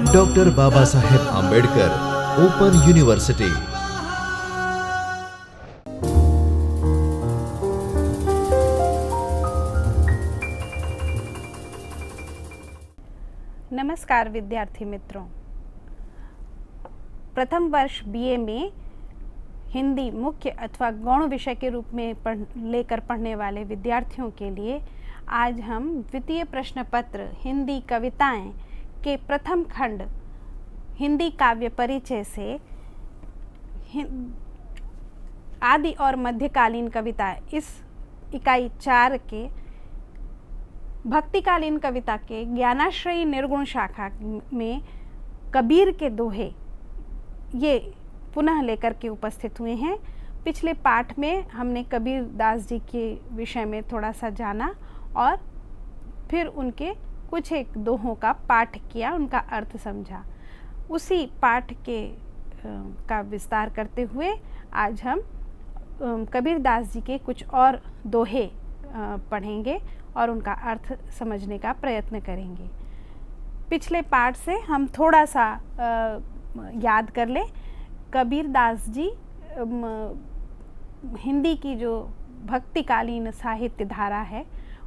Doctor Baba Saheb Ambedkar open university. नमस्कार विद्यार्थी मित्रों, प्रथम वर्ष बीए में हिंदी मुख्य अथवा गौण विषय के रूप में लेकर पढ़ने वाले विद्यार्थियों के लिए आज हम द्वितीय प्रश्न पत्र हिंदी कविताएं के प्रथम खंड हिंदी काव्य परिचय से आदि और मध्यकालीन कविता इस इकाई 4 के भक्तिकालीन कविता के ज्ञानाश्रयी निर्गुण शाखा में कबीर के दोहे ये पुनः लेकर के उपस्थित हुए हैं। पिछले पाठ में हमने कबीर दास जी के विषय में थोड़ा सा जाना और फिर उनके कुछ एक दोहों का पाठ किया, उनका अर्थ समझा। उसी पाठ के का विस्तार करते हुए आज हम कबीर दास जी के कुछ और दोहे पढ़ेंगे और उनका अर्थ समझने का प्रयत्न करेंगे। पिछले पाठ से हम थोड़ा सा याद कर लें। कबीर दास जी हिंदी की जो भक्तिकालीन साहित्य धारा है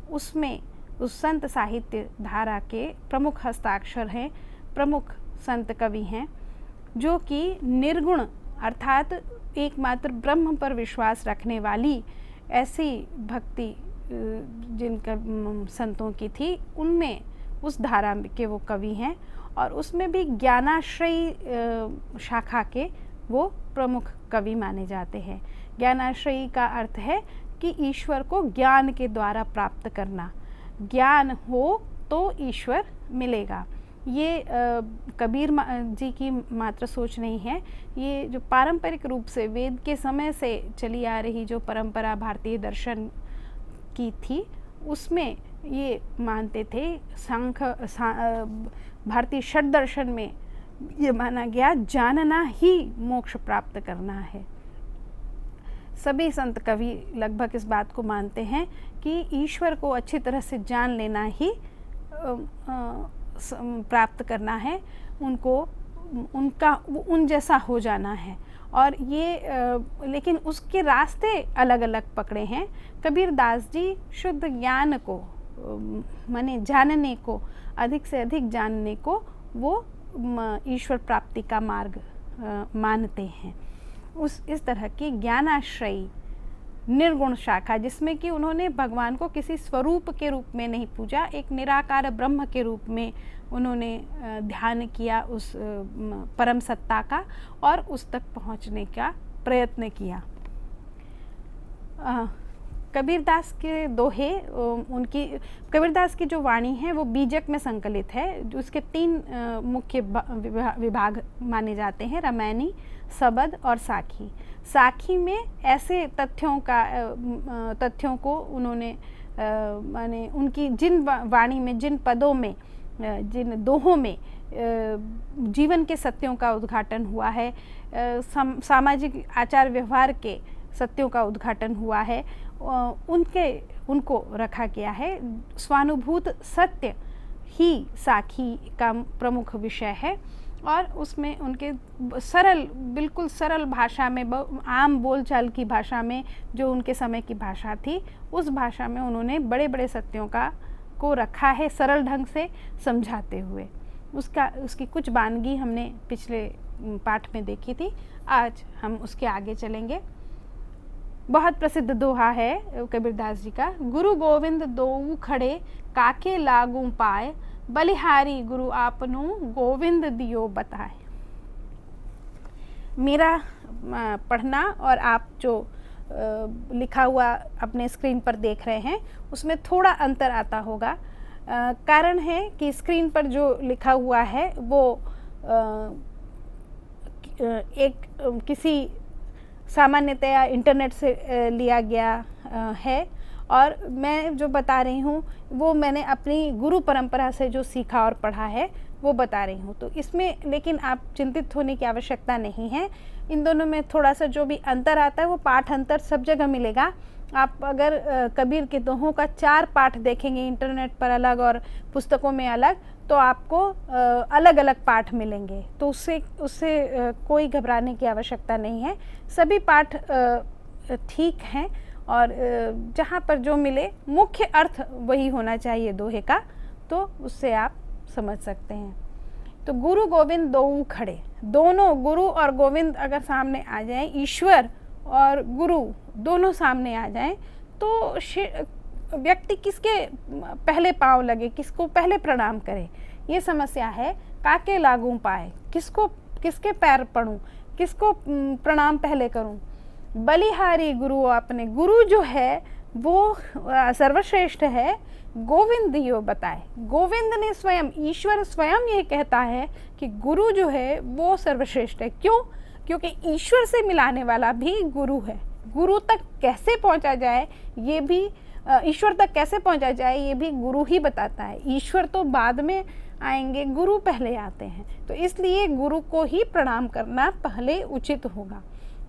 उसमें उस संत साहित्य धारा के प्रमुख हस्ताक्षर हैं, प्रमुख संत कवि हैं जो कि निर्गुण अर्थात एकमात्र ब्रह्म पर विश्वास रखने वाली ऐसी भक्ति जिनका संतों की थी उनमें उस धारा के वो कवि हैं और उसमें भी ज्ञानाश्रयी शाखा के वो प्रमुख कवि माने जाते हैं। ज्ञानाश्रयी का अर्थ है कि ईश्वर को ज्ञान के द्वारा प्राप्त करना, ज्ञान हो तो ईश्वर मिलेगा। ये कबीर जी की मात्र सोच नहीं है, ये जो पारंपरिक रूप से वेद के समय से चली आ रही जो परंपरा भारतीय दर्शन की थी उसमें ये मानते थे। भारतीय षट दर्शन में ये माना गया जानना ही मोक्ष प्राप्त करना है। सभी संत कवि लगभग इस बात को मानते हैं कि ईश्वर को अच्छी तरह से जान लेना ही प्राप्त करना है, उनको उनका उन जैसा हो जाना है। और ये लेकिन उसके रास्ते अलग अलग पकड़े हैं। कबीर दास जी शुद्ध ज्ञान को माने जानने को, अधिक से अधिक जानने को वो ईश्वर प्राप्ति का मार्ग मानते हैं। इस तरह की ज्ञानाश्रयी निर्गुण शाखा जिसमें कि उन्होंने भगवान को किसी स्वरूप के रूप में नहीं पूजा, एक निराकार ब्रह्म के रूप में उन्होंने ध्यान किया उस परम सत्ता का और उस तक पहुंचने का प्रयत्न किया। कबीरदास के दोहे उनकी कबीरदास की जो वाणी है वो बीजक में संकलित है। जो उसके 3 मुख्य विभाग माने जाते हैं, रामायणी, सबद और साखी। साखी में ऐसे तथ्यों को उन्होंने माने उनकी जिन वाणी में, जिन पदों में, जिन दोहों में जीवन के सत्यों का उद्घाटन हुआ है, सामाजिक आचार व्यवहार के सत्यों का उद्घाटन हुआ है, उनको रखा गया है। स्वानुभूत सत्य ही साखी का प्रमुख विषय है और उसमें उनके बिल्कुल सरल भाषा में, आम बोलचाल की भाषा में, जो उनके समय की भाषा थी उस भाषा में उन्होंने बड़े बड़े सत्यों को रखा है सरल ढंग से समझाते हुए। उसकी कुछ वानगी हमने पिछले पाठ में देखी थी, आज हम उसके आगे चलेंगे। बहुत प्रसिद्ध दोहा है कबीरदास जी का, गुरु गोविंद दोऊ खड़े काके लागू पाए, बलिहारी गुरु आपनु गोविंद दियो बताए। मेरा पढ़ना और आप जो लिखा हुआ अपने स्क्रीन पर देख रहे हैं उसमें थोड़ा अंतर आता होगा। कारण है कि स्क्रीन पर जो लिखा हुआ है वो किसी सामान्यतया इंटरनेट से लिया गया है और मैं जो बता रही हूँ वो मैंने अपनी गुरु परंपरा से जो सीखा और पढ़ा है वो बता रही हूँ। तो इसमें लेकिन आप चिंतित होने की आवश्यकता नहीं है। इन दोनों में थोड़ा सा जो भी अंतर आता है वो पाठ अंतर सब जगह मिलेगा, आप अगर कबीर के दोहों का 4 पाठ देखेंगे इंटरनेट पर अलग और पुस्तकों में अलग, तो आपको अलग अलग पाठ मिलेंगे। तो उससे कोई घबराने की आवश्यकता नहीं है, सभी पाठ ठीक हैं और जहाँ पर जो मिले मुख्य अर्थ वही होना चाहिए दोहे का, तो उससे आप समझ सकते हैं। तो गुरु गोविंद दोऊ खड़े, दोनों गुरु और गोविंद अगर सामने आ जाएं, ईश्वर और गुरु दोनों सामने आ जाएं, तो व्यक्ति किसके पहले पाँव लगे, किसको पहले प्रणाम करे, ये समस्या है। काके लागू पाए, किसके पैर पड़ूं, किसको प्रणाम पहले करूं। बलिहारी गुरु अपने, गुरु जो है वो सर्वश्रेष्ठ है, गोविंद यो बताए। गोविंद ने स्वयं, ईश्वर स्वयं ये कहता है कि गुरु जो है वो सर्वश्रेष्ठ है। क्यों? क्योंकि ईश्वर से मिलाने वाला भी गुरु है। गुरु तक कैसे पहुंचा जाए ये भी, ईश्वर तक कैसे पहुंचा जाए ये भी गुरु ही बताता है। ईश्वर तो बाद में आएंगे, गुरु पहले आते हैं। तो इसलिए गुरु को ही प्रणाम करना पहले उचित होगा,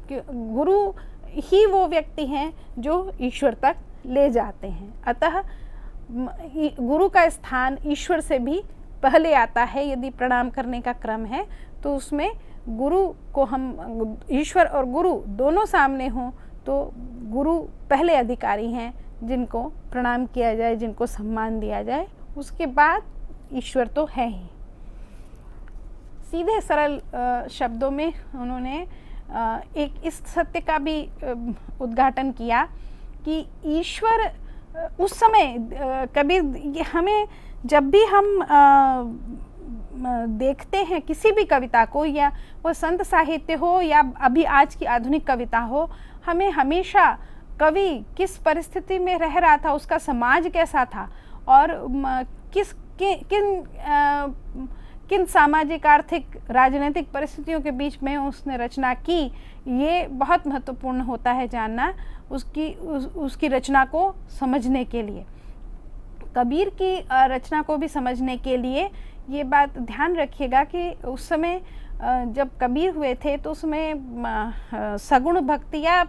कि गुरु ही वो व्यक्ति हैं जो ईश्वर तक ले जाते हैं। अतः गुरु का स्थान ईश्वर से भी पहले आता है। यदि प्रणाम करने का क्रम है तो उसमें गुरु को हम, ईश्वर और गुरु दोनों सामने हों तो गुरु पहले अधिकारी हैं जिनको प्रणाम किया जाए, जिनको सम्मान दिया जाए, उसके बाद ईश्वर तो है ही। सीधे सरल शब्दों में उन्होंने एक इस सत्य का भी उद्घाटन किया कि ईश्वर उस समय, कबीर, हमें जब भी हम देखते हैं किसी भी कविता को, या वो संत साहित्य हो या अभी आज की आधुनिक कविता हो, हमें हमेशा कवि किस परिस्थिति में रह रहा था, उसका समाज कैसा था और किन सामाजिक, आर्थिक, राजनीतिक परिस्थितियों के बीच में उसने रचना की, ये बहुत महत्वपूर्ण होता है जानना उसकी रचना को समझने के लिए। कबीर की रचना को भी समझने के लिए ये बात ध्यान रखिएगा कि उस समय जब कबीर हुए थे तो उसमें सगुण भक्ति, या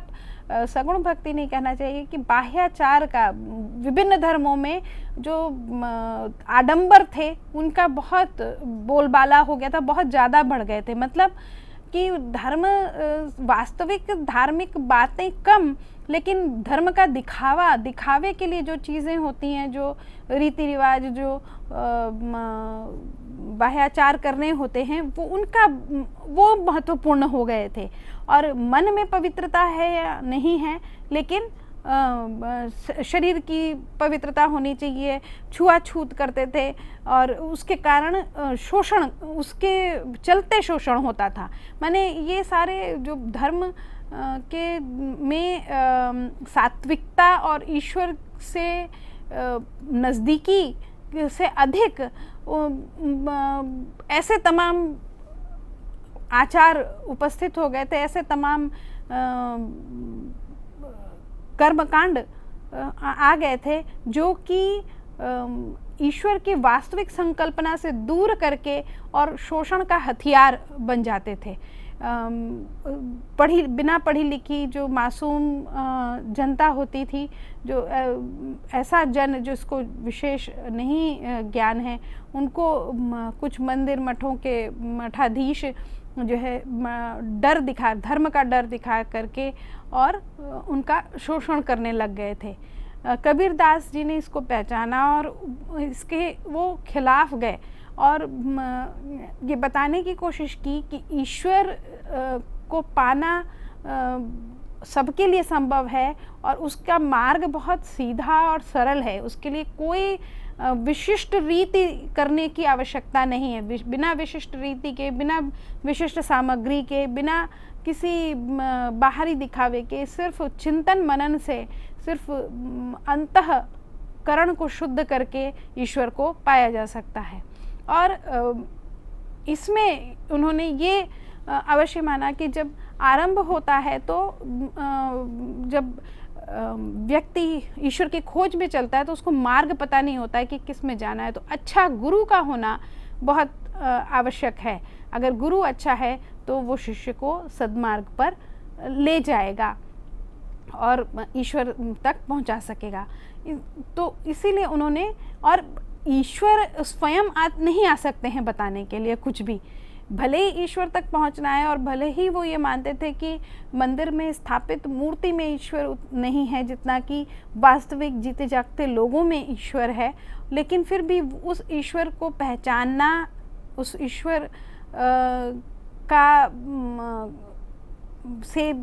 सगुण भक्ति नहीं कहना चाहिए, कि बाह्याचार का, विभिन्न धर्मों में जो आडंबर थे उनका बहुत बोलबाला हो गया था, बहुत ज़्यादा बढ़ गए थे। मतलब कि धर्म, वास्तविक धार्मिक बातें कम, लेकिन धर्म का दिखावे के लिए जो चीज़ें होती हैं, जो रीति रिवाज, जो बाह्याचार करने होते हैं, वो महत्वपूर्ण हो गए थे। और मन में पवित्रता है या नहीं है, लेकिन शरीर की पवित्रता होनी चाहिए। छुआछूत करते थे और उसके कारण शोषण, उसके चलते शोषण होता था। माने ये सारे जो धर्म के में सात्विकता और ईश्वर से नज़दीकी से अधिक ऐसे तमाम आचार उपस्थित हो गए थे, ऐसे तमाम कर्मकांड आ गए थे जो कि ईश्वर की वास्तविक संकल्पना से दूर करके और शोषण का हथियार बन जाते थे। बिना पढ़ी लिखी जो मासूम जनता होती थी, जो ऐसा जन जिसको विशेष नहीं ज्ञान है, उनको कुछ मंदिर मठों के मठाधीश जो है धर्म का डर दिखा करके और उनका शोषण करने लग गए थे। कबीरदास जी ने इसको पहचाना और इसके वो खिलाफ गए और ये बताने की कोशिश की कि ईश्वर को पाना सबके लिए संभव है और उसका मार्ग बहुत सीधा और सरल है। उसके लिए कोई विशिष्ट रीति करने की आवश्यकता नहीं है। बिना विशिष्ट रीति के, बिना विशिष्ट सामग्री के, बिना किसी बाहरी दिखावे के, सिर्फ चिंतन मनन से, सिर्फ अंतःकरण को शुद्ध करके ईश्वर को पाया जा सकता है। और इसमें उन्होंने ये अवश्य माना कि जब आरंभ होता है तो जब व्यक्ति ईश्वर की खोज में चलता है तो उसको मार्ग पता नहीं होता है कि किस में जाना है। तो अच्छा गुरु का होना बहुत आवश्यक है। अगर गुरु अच्छा है तो वो शिष्य को सद्मार्ग पर ले जाएगा। और ईश्वर तक पहुंचा सकेगा। तो इसीलिए उन्होंने, और ईश्वर स्वयं नहीं आ सकते हैं बताने के लिए कुछ भी, भले ही ईश्वर तक पहुंचना है और भले ही वो ये मानते थे कि मंदिर में स्थापित मूर्ति में ईश्वर नहीं है जितना कि वास्तविक जीते जागते लोगों में ईश्वर है, लेकिन फिर भी उस ईश्वर को पहचानना, उस ईश्वर का से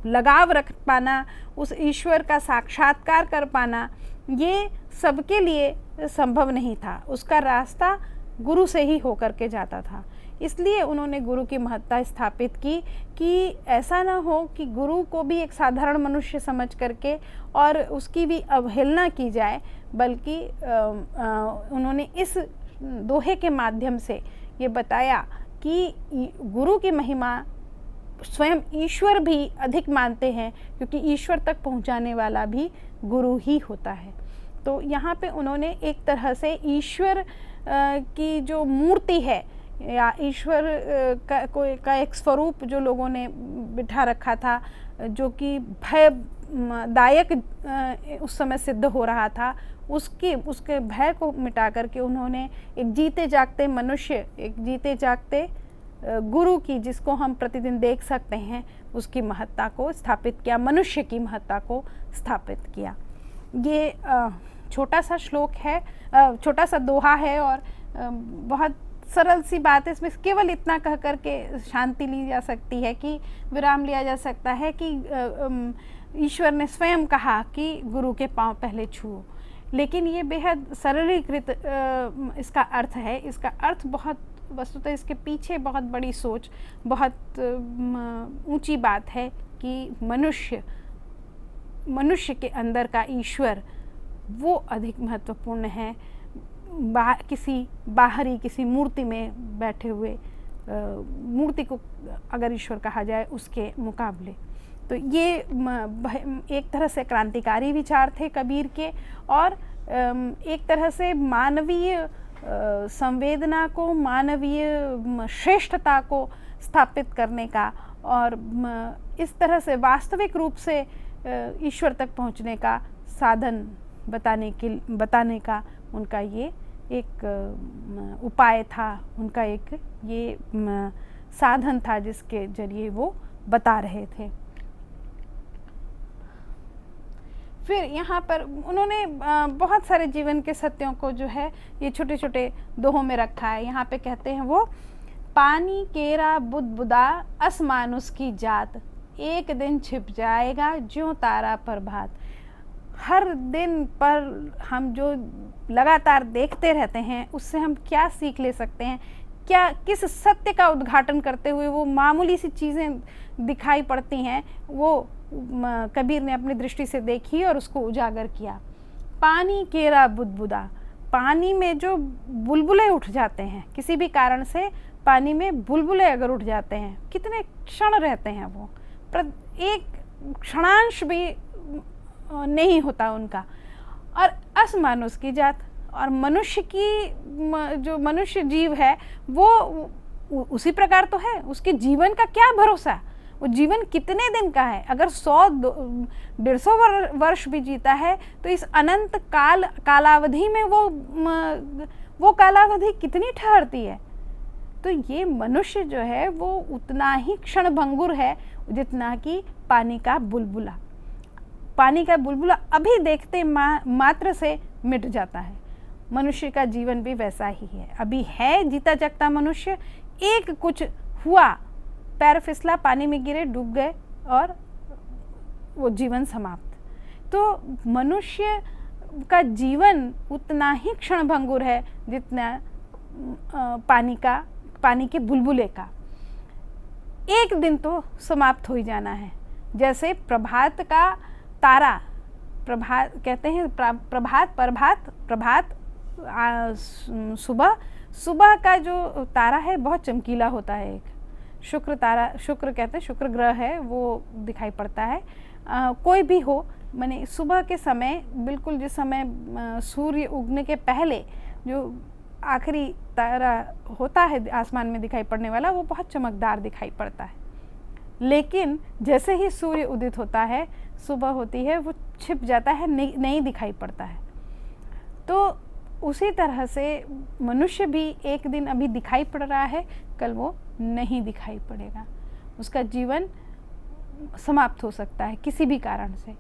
लगाव रख पाना, उस ईश्वर का साक्षात्कार कर पाना, ये सबके लिए संभव नहीं था। उसका रास्ता गुरु से ही होकर के जाता था। इसलिए उन्होंने गुरु की महत्ता स्थापित की कि ऐसा ना हो कि गुरु को भी एक साधारण मनुष्य समझ करके और उसकी भी अवहेलना की जाए, बल्कि उन्होंने इस दोहे के माध्यम से ये बताया कि गुरु की महिमा स्वयं ईश्वर भी अधिक मानते हैं, क्योंकि ईश्वर तक पहुंचाने वाला भी गुरु ही होता है। तो यहाँ पे उन्होंने एक तरह से ईश्वर की जो मूर्ति है या ईश्वर का एक स्वरूप जो लोगों ने बिठा रखा था, जो कि भयदायक उस समय सिद्ध हो रहा था, उसके भय को मिटा करके उन्होंने एक जीते जागते मनुष्य, एक जीते जागते गुरु की, जिसको हम प्रतिदिन देख सकते हैं, उसकी महत्ता को स्थापित किया, मनुष्य की महत्ता को स्थापित किया। ये छोटा सा श्लोक है, छोटा सा दोहा है और बहुत सरल सी बात है। इसमें केवल इतना कह करके शांति ली जा सकती है, कि विराम लिया जा सकता है कि ईश्वर ने स्वयं कहा कि गुरु के पांव पहले छुओ। लेकिन ये बेहद सरलीकृत इसका अर्थ है। इसका अर्थ बहुत, वस्तुतः इसके पीछे बहुत बड़ी सोच, बहुत ऊंची बात है कि मनुष्य के अंदर का ईश्वर वो अधिक महत्वपूर्ण है किसी बाहरी, किसी मूर्ति में बैठे हुए मूर्ति को अगर ईश्वर कहा जाए उसके मुकाबले। तो ये एक तरह से क्रांतिकारी विचार थे कबीर के, और एक तरह से मानवीय संवेदना को, मानवीय श्रेष्ठता को स्थापित करने का, और इस तरह से वास्तविक रूप से ईश्वर तक पहुंचने का साधन बताने का उनका ये एक उपाय था, उनका एक ये साधन था जिसके जरिए वो बता रहे थे। फिर यहाँ पर उन्होंने बहुत सारे जीवन के सत्यों को जो है ये छोटे छोटे दोहों में रखा है। यहाँ पे कहते हैं वो, पानी केरा बुदबुदा असमानुस की जात, एक दिन छिप जाएगा ज्यों तारा प्रभात। हर दिन पर हम जो लगातार देखते रहते हैं उससे हम क्या सीख ले सकते हैं, क्या किस सत्य का उद्घाटन करते हुए वो मामूली सी चीज़ें दिखाई पड़ती हैं, वो कबीर ने अपनी दृष्टि से देखी और उसको उजागर किया। पानी केरा बुदबुदा, पानी में जो बुलबुले उठ जाते हैं, किसी भी कारण से पानी में बुलबुले अगर उठ जाते हैं, कितने क्षण रहते हैं वो, एक क्षणांश भी नहीं होता उनका। और असमानुष की जात, और मनुष्य की जो मनुष्य जीव है वो उसी प्रकार तो है, उसके जीवन का क्या भरोसा, वो जीवन कितने दिन का है। अगर 100-150 वर्ष भी जीता है तो इस अनंत कालावधि में वो कालावधि कितनी ठहरती है। तो ये मनुष्य जो है वो उतना ही क्षणभंगुर है जितना कि पानी का बुलबुला। पानी का बुलबुला अभी देखते मात्र से मिट जाता है। मनुष्य का जीवन भी वैसा ही है, अभी है जीता जागता मनुष्य, एक कुछ हुआ, पैर फिसला, पानी में गिरे, डूब गए और वो जीवन समाप्त। तो मनुष्य का जीवन उतना ही क्षणभंगुर है जितना पानी के बुलबुले का। एक दिन तो समाप्त हो ही जाना है। जैसे प्रभात का तारा, प्रभात कहते हैं, प्रभात सुबह का जो तारा है बहुत चमकीला होता है। एक शुक्र तारा, शुक्र कहते हैं, शुक्र ग्रह है, वो दिखाई पड़ता है। कोई भी हो, माने सुबह के समय, बिल्कुल जिस समय सूर्य उगने के पहले जो आखिरी तारा होता है आसमान में दिखाई पड़ने वाला, वो बहुत चमकदार दिखाई पड़ता है। लेकिन जैसे ही सूर्य उदित होता है, सुबह होती है, वो छिप जाता है, नहीं दिखाई पड़ता है। तो उसी तरह से मनुष्य भी एक दिन अभी दिखाई पड़ रहा है, कल वो नहीं दिखाई पड़ेगा, उसका जीवन समाप्त हो सकता है किसी भी कारण से।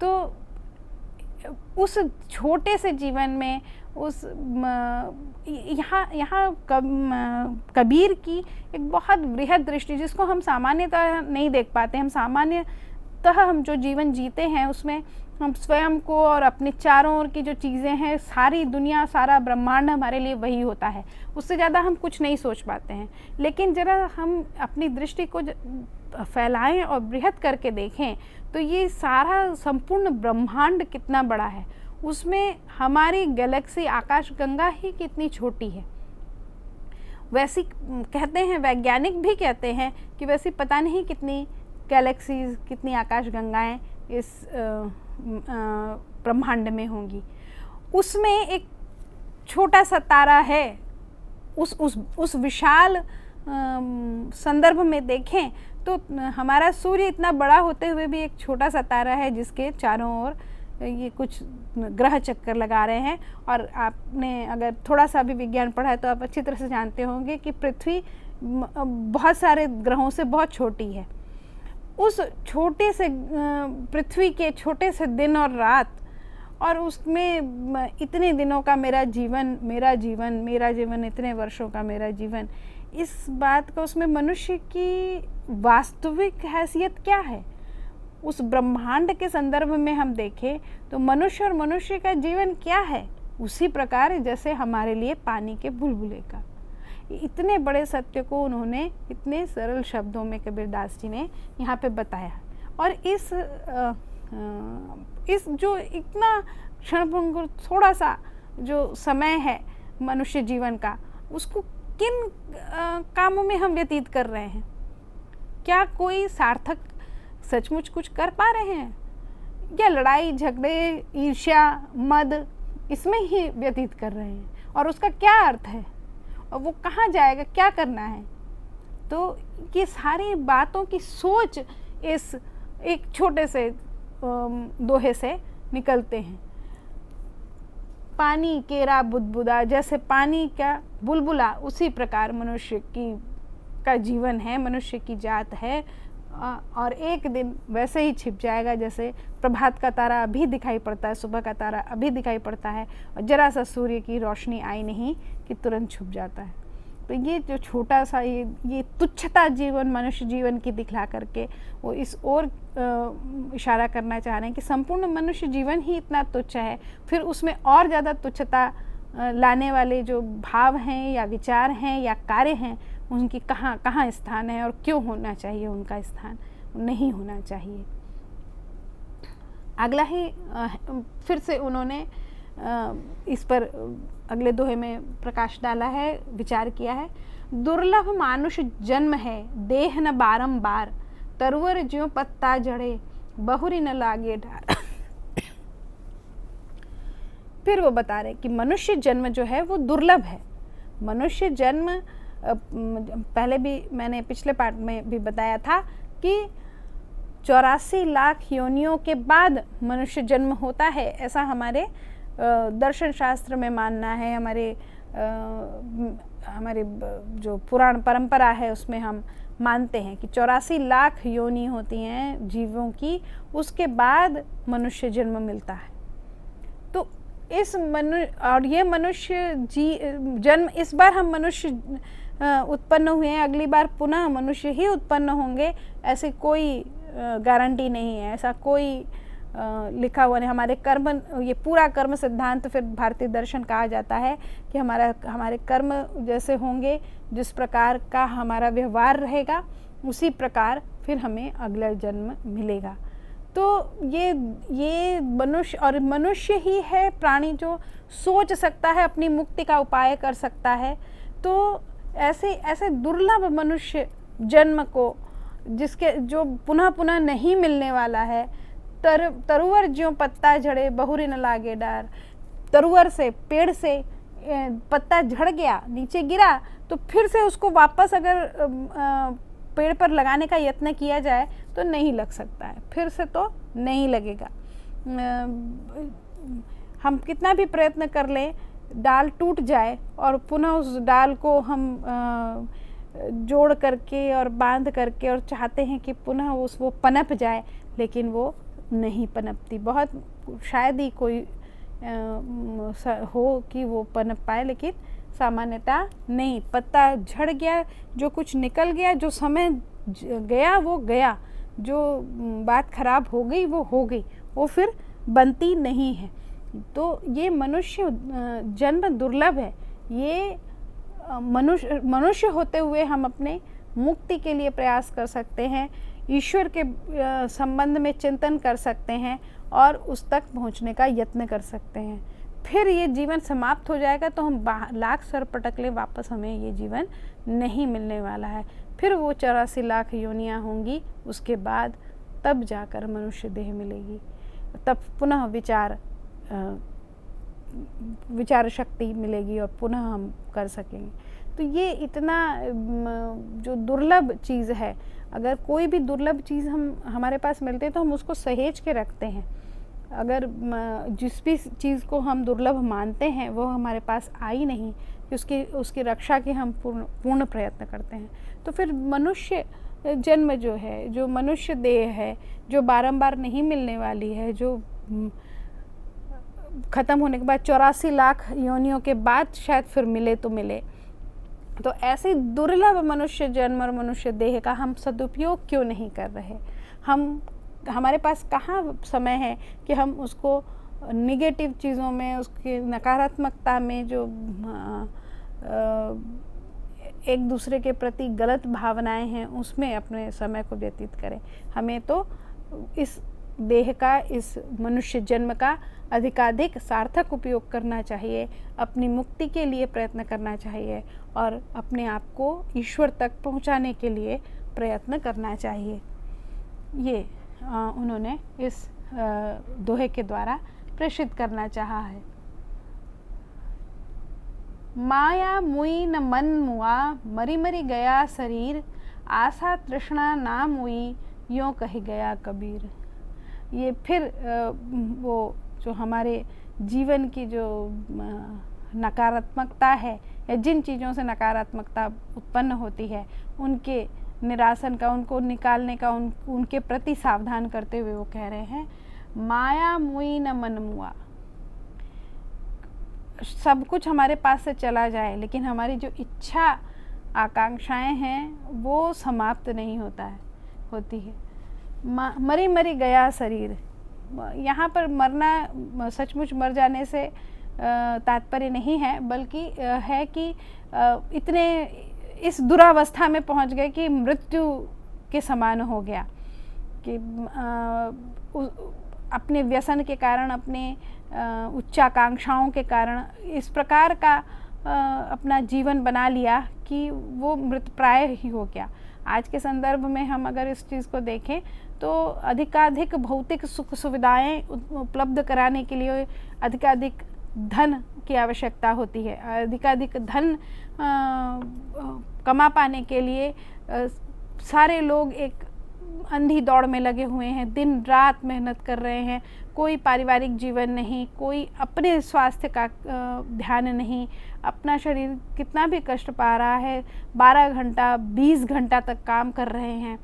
तो उस छोटे से जीवन में उस यहाँ कबीर की एक बहुत बृहद दृष्टि, जिसको हम सामान्यतः नहीं देख पाते। हम जो जीवन जीते हैं उसमें हम स्वयं को और अपने चारों ओर की जो चीज़ें हैं, सारी दुनिया, सारा ब्रह्मांड हमारे लिए वही होता है, उससे ज़्यादा हम कुछ नहीं सोच पाते हैं। लेकिन जरा हम अपनी दृष्टि को फैलाएं और बृहद करके देखें तो ये सारा संपूर्ण ब्रह्मांड कितना बड़ा है, उसमें हमारी गैलेक्सी आकाशगंगा ही कितनी छोटी है। वैसी कहते हैं, वैज्ञानिक भी कहते हैं कि वैसी पता नहीं कितनी गैलेक्सीज, कितनी आकाशगंगाएं इस ब्रह्मांड में होंगी। उसमें एक छोटा सा तारा है। उस विशाल संदर्भ में देखें तो हमारा सूर्य इतना बड़ा होते हुए भी एक छोटा सा तारा है, जिसके चारों ओर ये कुछ ग्रह चक्कर लगा रहे हैं। और आपने अगर थोड़ा सा भी विज्ञान पढ़ा है तो आप अच्छी तरह से जानते होंगे कि पृथ्वी बहुत सारे ग्रहों से बहुत छोटी है। उस छोटे से पृथ्वी के छोटे से दिन और रात, और उसमें इतने दिनों का मेरा जीवन, इतने वर्षों का मेरा जीवन, इस बात का उसमें मनुष्य की वास्तविक हैसियत क्या है? उस ब्रह्मांड के संदर्भ में हम देखें तो मनुष्य और मनुष्य का जीवन क्या है? उसी प्रकार जैसे हमारे लिए पानी के बुलबुले का। इतने बड़े सत्य को उन्होंने इतने सरल शब्दों में कबीरदास जी ने यहाँ पे बताया। और इस जो इतना क्षणभंगुर थोड़ा सा जो समय है मनुष्य जीवन का, उसको किन कामों में हम व्यतीत कर रहे हैं? क्या कोई सार्थक सचमुच कुछ कर पा रहे हैं, या लड़ाई झगड़े, ईर्ष्या, मद, इसमें ही व्यतीत कर रहे हैं? और उसका क्या अर्थ है, और वो कहाँ जाएगा, क्या करना है? तो ये सारी बातों की सोच इस एक छोटे से दोहे से निकलते हैं। पानी केरा बुदबुदा, जैसे पानी का बुलबुला, उसी प्रकार मनुष्य का जीवन है, मनुष्य की जात है। और एक दिन वैसे ही छिप जाएगा, जैसे प्रभात का तारा अभी दिखाई पड़ता है, सुबह का तारा अभी दिखाई पड़ता है, और जरा सा सूर्य की रोशनी आई नहीं कि तुरंत छुप जाता है। तो ये जो छोटा सा ये तुच्छता जीवन, मनुष्य जीवन की दिखला करके वो इस ओर इशारा करना चाह रहे हैं कि संपूर्ण मनुष्य जीवन ही इतना तुच्छ है, फिर उसमें और ज़्यादा तुच्छता लाने वाले जो भाव हैं या विचार हैं या कार्य हैं, उनकी कहाँ स्थान है और क्यों होना चाहिए उनका स्थान, नहीं होना चाहिए। अगला ही फिर से उन्होंने इस पर अगले दोहे में प्रकाश डाला है, विचार किया है। दुर्लभ मानुष जन्म है, देह न बारंबार, तरुवर ज्यों पत्ता जड़े, बहुरी न लागे ढार। फिर वो बता रहे कि मनुष्य जन्म जो है वो दुर्लभ है। मनुष्य जन्म, पहले भी मैंने पिछले पार्ट में भी बताया था कि 84 लाख योनियों के बाद मनुष्य जन्म होता है, ऐसा हमारे दर्शन शास्त्र में मानना है। हमारे जो पुराण परंपरा है उसमें हम मानते हैं कि 84 लाख योनि होती हैं जीवों की, उसके बाद मनुष्य जन्म मिलता है। तो ये मनुष्य जन्म, इस बार हम मनुष्य उत्पन्न हुए हैं, अगली बार पुनः मनुष्य ही उत्पन्न होंगे, ऐसी कोई गारंटी नहीं है, ऐसा कोई लिखा हुआ नहीं। हमारे कर्म, ये पूरा कर्म सिद्धांत फिर भारतीय दर्शन कहा जाता है कि हमारे कर्म जैसे होंगे, जिस प्रकार का हमारा व्यवहार रहेगा, उसी प्रकार फिर हमें अगला जन्म मिलेगा। तो ये मनुष्य ही है प्राणी जो सोच सकता है, अपनी मुक्ति का उपाय कर सकता है। तो ऐसे दुर्लभ मनुष्य जन्म को, जो पुनः पुनः नहीं मिलने वाला है, तरुवर ज्यों पत्ता झड़े, बहुरी न लागे डार। तरुवर से, पेड़ से पत्ता झड़ गया, नीचे गिरा, तो फिर से उसको वापस अगर पेड़ पर लगाने का यत्न किया जाए तो नहीं लग सकता है, फिर से तो नहीं लगेगा। हम कितना भी प्रयत्न कर लें, डाल टूट जाए और पुनः उस डाल को हम जोड़ करके और बांध करके और चाहते हैं कि पुनः वो पनप जाए, लेकिन वो नहीं पनपती। बहुत शायद ही कोई हो कि वो पनप पाए, लेकिन सामान्यतः नहीं। पत्ता झड़ गया, जो कुछ निकल गया, जो समय गया वो गया, जो बात खराब हो गई वो हो गई, वो फिर बनती नहीं है। तो ये मनुष्य जन्म दुर्लभ है। ये मनुष्य होते हुए हम अपने मुक्ति के लिए प्रयास कर सकते हैं, ईश्वर के संबंध में चिंतन कर सकते हैं और उस तक पहुंचने का यत्न कर सकते हैं। फिर ये जीवन समाप्त हो जाएगा तो हम लाख सर पटक लें, वापस हमें ये जीवन नहीं मिलने वाला है। फिर वो 84 लाख योनियाँ होंगी, उसके बाद तब जाकर मनुष्य देह मिलेगी, तब पुनः विचार शक्ति मिलेगी और पुनः हम कर सकेंगे। तो ये इतना जो दुर्लभ चीज़ है, अगर कोई भी दुर्लभ चीज़ हमारे पास मिलते हैं तो हम उसको सहेज के रखते हैं। अगर जिस भी चीज़ को हम दुर्लभ मानते हैं वो हमारे पास आई नहीं कि उसकी रक्षा के हम पूर्ण प्रयत्न करते हैं, तो फिर मनुष्य जन्म जो है, जो मनुष्य देह है, जो बारंबार नहीं मिलने वाली है, जो ख़त्म होने के बाद 84 लाख योनियों के बाद शायद फिर मिले तो मिले, तो ऐसे दुर्लभ मनुष्य जन्म और मनुष्य देह का हम सदुपयोग क्यों नहीं कर रहे? हमारे पास कहाँ समय है कि हम उसको निगेटिव चीज़ों में, उसकी नकारात्मकता में, जो एक दूसरे के प्रति गलत भावनाएं हैं, उसमें अपने समय को व्यतीत करें। हमें तो इस देह का, इस मनुष्य जन्म का अधिकाधिक सार्थक उपयोग करना चाहिए, अपनी मुक्ति के लिए प्रयत्न करना चाहिए और अपने आप को ईश्वर तक पहुंचाने के लिए प्रयत्न करना चाहिए। ये उन्होंने इस दोहे के द्वारा प्रेषित करना चाहा है। माया मुई न मन मुआ, मरी मरी गया शरीर, आशा तृष्णा ना मुई, यों कही गया कबीर। ये फिर वो जो हमारे जीवन की जो नकारात्मकता है, या जिन चीज़ों से नकारात्मकता उत्पन्न होती है, उनके निरासन का, उनको निकालने का, उनके प्रति सावधान करते हुए वो कह रहे हैं, माया मुई न मन मुआ। सब कुछ हमारे पास से चला जाए, लेकिन हमारी जो इच्छा आकांक्षाएं हैं वो समाप्त नहीं होती है। मरी मरी गया शरीर, यहाँ पर मरना सचमुच मर जाने से तात्पर्य नहीं है, बल्कि है कि इतने इस दुरावस्था में पहुँच गए कि मृत्यु के समान हो गया, कि अपने व्यसन के कारण, अपने उच्चाकांक्षाओं के कारण इस प्रकार का अपना जीवन बना लिया कि वो मृतप्राय ही हो गया। आज के संदर्भ में हम अगर इस चीज़ को देखें तो अधिकाधिक भौतिक सुख सुविधाएं उपलब्ध कराने के लिए अधिकाधिक धन की आवश्यकता होती है। अधिकाधिक धन कमा पाने के लिए सारे लोग एक अंधी दौड़ में लगे हुए हैं, दिन रात मेहनत कर रहे हैं। कोई पारिवारिक जीवन नहीं, कोई अपने स्वास्थ्य का ध्यान नहीं, अपना शरीर कितना भी कष्ट पा रहा है, 12 घंटा 20 घंटा तक काम कर रहे हैं,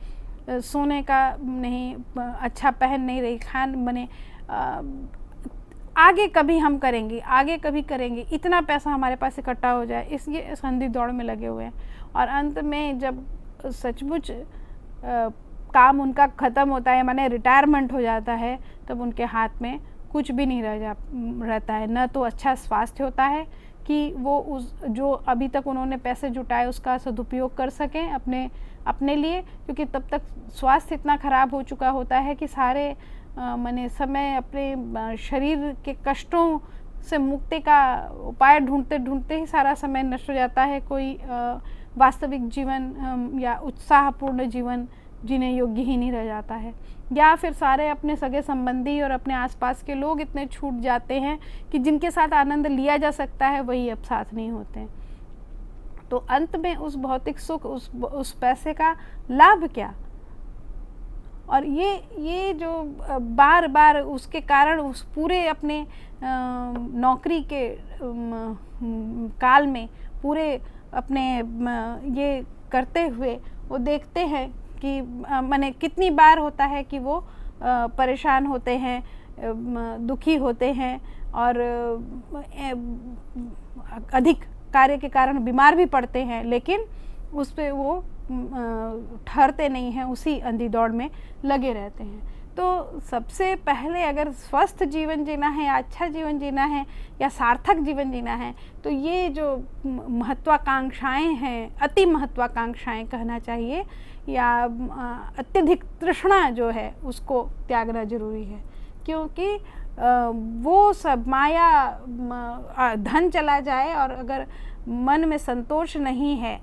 सोने का नहीं, अच्छा पहन नहीं रही, खान बने आगे कभी हम करेंगे, आगे कभी करेंगे, इतना पैसा हमारे पास इकट्ठा हो जाए, इसलिए अंधी दौड़ में लगे हुए हैं। और अंत में जब सचमुच काम उनका ख़त्म होता है, माने रिटायरमेंट हो जाता है, तब उनके हाथ में कुछ भी नहीं रहता है। न तो अच्छा स्वास्थ्य होता है कि वो उस जो अभी तक उन्होंने पैसे जुटाए उसका सदुपयोग कर सकें अपने लिए, क्योंकि तब तक स्वास्थ्य इतना ख़राब हो चुका होता है कि सारे माने समय अपने शरीर के कष्टों से मुक्ति का उपाय ढूंढते ढूंढते ही सारा समय नष्ट हो जाता है। कोई वास्तविक जीवन या उत्साहपूर्ण जीवन जीने योग्य ही नहीं रह जाता है, या फिर सारे अपने सगे संबंधी और अपने आसपास के लोग इतने छूट जाते हैं कि जिनके साथ आनंद लिया जा सकता है वही अब साथ नहीं होते हैं। तो अंत में उस भौतिक सुख, उस पैसे का लाभ क्या? और ये जो बार बार उसके कारण उस पूरे अपने नौकरी के काल में पूरे अपने ये करते हुए वो देखते हैं कि माने कितनी बार होता है कि वो परेशान होते हैं, दुखी होते हैं और अधिक कार्य के कारण बीमार भी पड़ते हैं, लेकिन उस पे वो ठहरते नहीं हैं, उसी अंधी दौड़ में लगे रहते हैं। तो सबसे पहले अगर स्वस्थ जीवन जीना है, अच्छा जीवन जीना है या सार्थक जीवन जीना है, तो ये जो महत्वाकांक्षाएं हैं, अति महत्वाकांक्षाएं कहना चाहिए, या अत्यधिक तृष्णा जो है उसको त्यागना जरूरी है। क्योंकि वो सब माया, धन चला जाए और अगर मन में संतोष नहीं है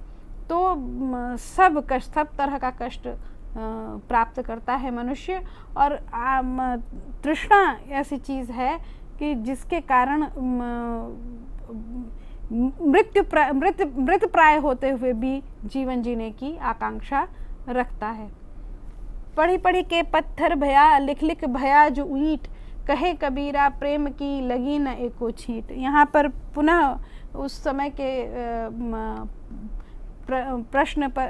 तो सब कष्ट, सब तरह का कष्ट प्राप्त करता है मनुष्य। और तृष्णा ऐसी चीज़ है कि जिसके कारण मृत प्राय होते हुए भी जीवन जीने की आकांक्षा रखता है। पढ़ी पढ़ी के पत्थर भया, लिख लिख भया जो ईंट, कहे कबीरा प्रेम की लगी न एको छींट। यहाँ पर पुनः उस समय के प्रश्न पर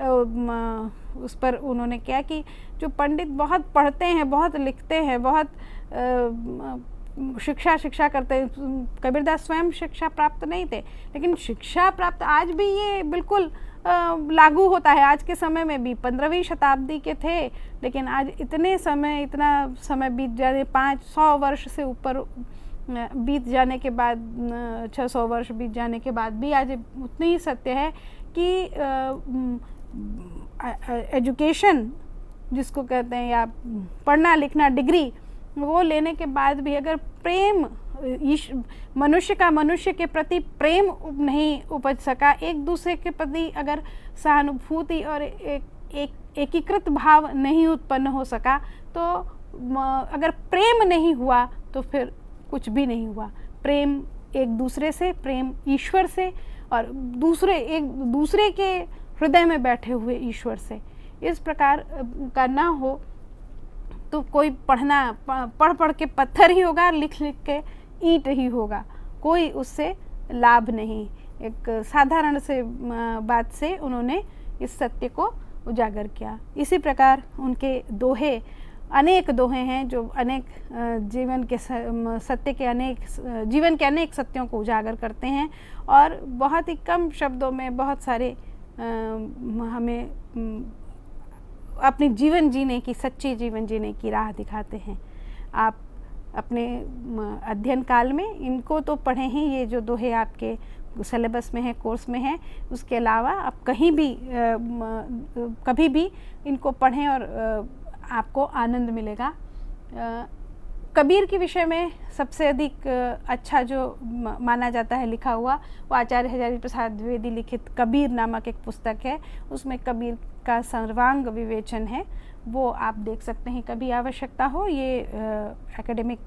उस पर उन्होंने क्या कि जो पंडित बहुत पढ़ते हैं, बहुत लिखते हैं, बहुत शिक्षा करते हैं, कबीरदास स्वयं शिक्षा प्राप्त नहीं थे, लेकिन शिक्षा प्राप्त आज भी ये बिल्कुल लागू होता है। आज के समय में भी 15वीं शताब्दी के थे, लेकिन आज इतना समय बीत जाने, 500 वर्ष से ऊपर बीत जाने के बाद, 600 वर्ष बीत जाने के बाद भी आज उतनी ही सत्य है कि एजुकेशन जिसको कहते हैं, या पढ़ना लिखना, डिग्री, वो लेने के बाद भी अगर प्रेम, मनुष्य के प्रति प्रेम नहीं उपज सका, एक दूसरे के प्रति अगर सहानुभूति और एकीकृत भाव नहीं उत्पन्न हो सका, तो अगर प्रेम नहीं हुआ तो फिर कुछ भी नहीं हुआ। प्रेम एक दूसरे से, प्रेम ईश्वर से, और एक दूसरे के हृदय में बैठे हुए ईश्वर से, इस प्रकार का ना हो तो कोई पढ़ के पत्थर ही होगा, लिख लिख के ईंट ही होगा, कोई उससे लाभ नहीं। एक साधारण से बात से उन्होंने इस सत्य को उजागर किया। इसी प्रकार उनके दोहे, अनेक दोहे हैं जो अनेक जीवन के सत्य के जीवन के अनेक सत्यों को उजागर करते हैं, और बहुत ही कम शब्दों में बहुत सारे हमें अपनी जीवन जीने की, सच्ची जीवन जीने की राह दिखाते हैं। आप अपने अध्ययन काल में इनको तो पढ़े ही, ये जो दोहे आपके सिलेबस में है, कोर्स में है, उसके अलावा आप कहीं भी कभी भी इनको पढ़ें और आपको आनंद मिलेगा। कबीर के विषय में सबसे अधिक अच्छा जो माना जाता है लिखा हुआ, वो आचार्य हजारी प्रसाद द्विवेदी लिखित कबीर नामक एक पुस्तक है। उसमें कबीर का सर्वांग विवेचन है, वो आप देख सकते हैं कभी आवश्यकता हो, ये एकेडमिक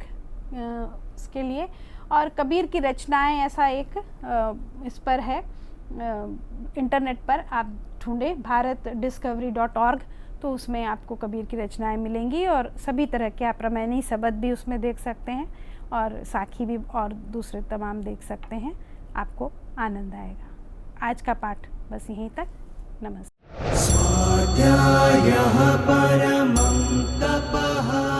के लिए। और कबीर की रचनाएं ऐसा एक इस पर है, इंटरनेट पर आप ढूंढे bharatdiscovery.org, तो उसमें आपको कबीर की रचनाएं मिलेंगी, और सभी तरह के आप रामायणी शब्द भी उसमें देख सकते हैं, और साखी भी और दूसरे तमाम देख सकते हैं। आपको आनंद आएगा। आज का पाठ बस यहीं तक। नमस्ते। स्वाध्यायः परमं तपः।